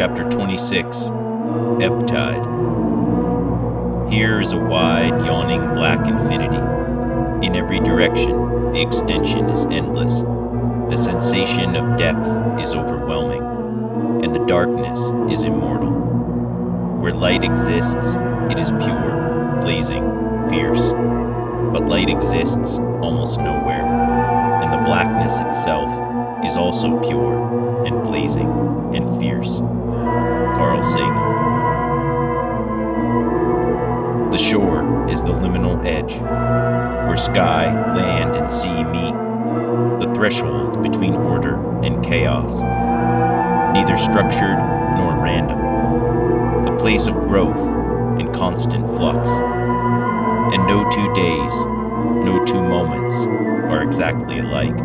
Chapter 26, Ebb Tide. Here is a wide, yawning black infinity. In every direction, the extension is endless. The sensation of depth is overwhelming, and the darkness is immortal. Where light exists, it is pure, blazing, fierce. But light exists almost nowhere, and the blackness itself is also pure and blazing and fierce. Carl Sagan. The shore is the liminal edge, where sky, land, and sea meet, the threshold between order and chaos, neither structured nor random, the place of growth and constant flux. And no 2 days, no 2 moments are exactly alike.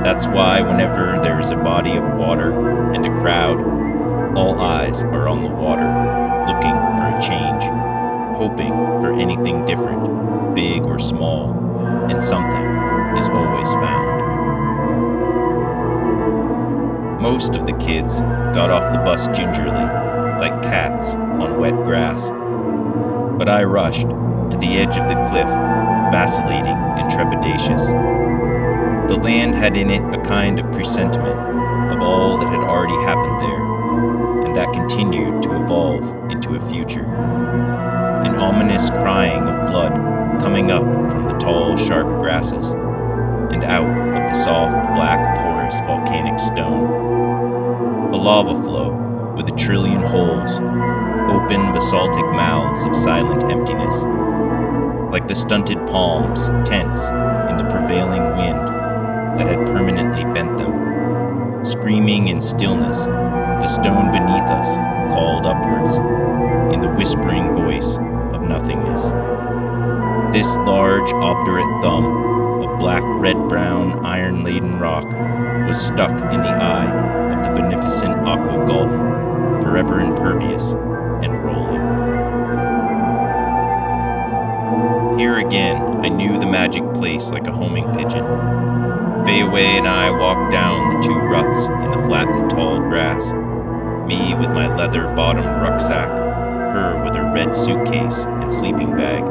That's why whenever there is a body of water and a crowd, all eyes are on the water, looking for a change, hoping for anything different, big or small, and something is always found. Most of the kids got off the bus gingerly, like cats on wet grass. But I rushed to the edge of the cliff, vacillating and trepidatious. The land had in it a kind of presentiment of all that had already happened there, and that continued to evolve into a future. An ominous crying of blood coming up from the tall, sharp grasses, and out of the soft, black, porous volcanic stone. A lava flow with a trillion holes, open basaltic mouths of silent emptiness, like the stunted palms tense in the prevailing wind that had permanently bent them. Screaming in stillness, the stone beneath us called upwards, in the whispering voice of nothingness. This large, obdurate thumb of black, red-brown, iron-laden rock was stuck in the eye of the beneficent aqua gulf, forever impervious and rolling. Here again, I knew the magic place like a homing pigeon. Fayaway and I walked down the 2 ruts in the flattened tall grass, me with my leather-bottomed rucksack, her with her red suitcase and sleeping bag.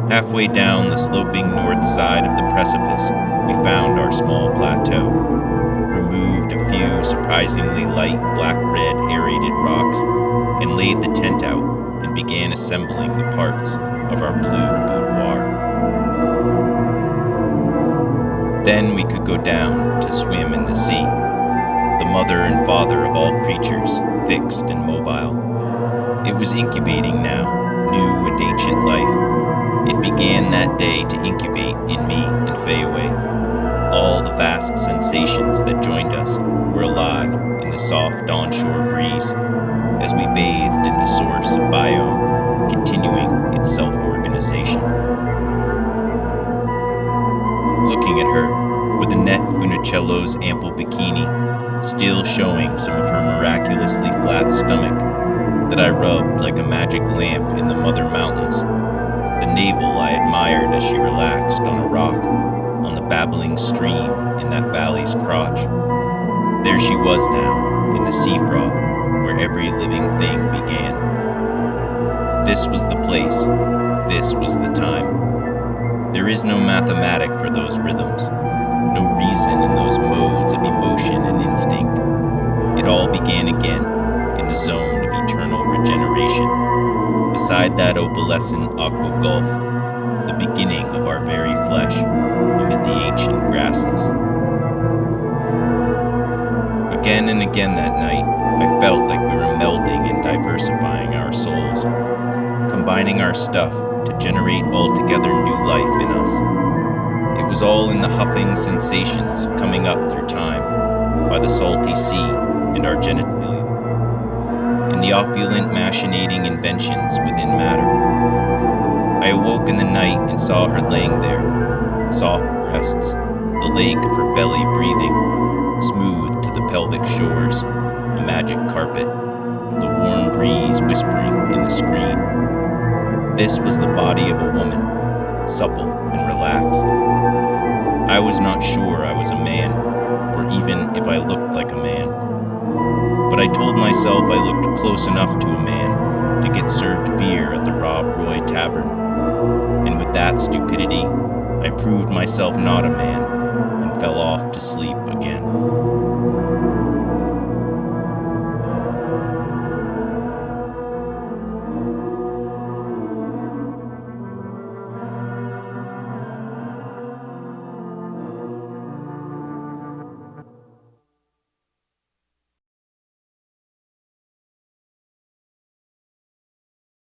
Halfway down the sloping north side of the precipice, we found our small plateau, removed a few surprisingly light black-red aerated rocks, and laid the tent out and began assembling the parts of our blue boudoir. Then we could go down to swim in the sea, the mother and father of all creatures, fixed and mobile. It was incubating now, new and ancient life. It began that day to incubate in me and Fayaway. All the vast sensations that joined us were alive in the soft onshore breeze as we bathed in the source of biome, continuing its self-organization. Looking at her, with Annette Funicello's ample bikini still showing some of her miraculously flat stomach that I rubbed like a magic lamp in the Mother Mountains, the navel I admired as she relaxed on a rock on the babbling stream in that valley's crotch. There she was now, in the sea froth, where every living thing began. This was the place, this was the time. There is no mathematic for those rhythms, no reason in those modes of emotion and instinct. It all began again, in the zone of eternal regeneration, beside that opalescent aqua gulf, the beginning of our very flesh, amid the ancient grasses. Again and again that night, I felt like we were melding and diversifying our souls, combining our stuff to generate altogether new life in us. It was all in the huffing sensations coming up through time, by the salty sea and our genitalia, in the opulent machinating inventions within matter. I awoke in the night and saw her laying there, soft breasts, the lake of her belly breathing, smooth to the pelvic shores, a magic carpet, the warm breeze whispering in the screen. This was the body of a woman, supple and relaxed. I was not sure I was a man, or even if I looked like a man, but I I told myself I looked close enough to a man to get served beer at the Rob Roy Tavern. And with that stupidity, I proved myself not a man and fell off to sleep again.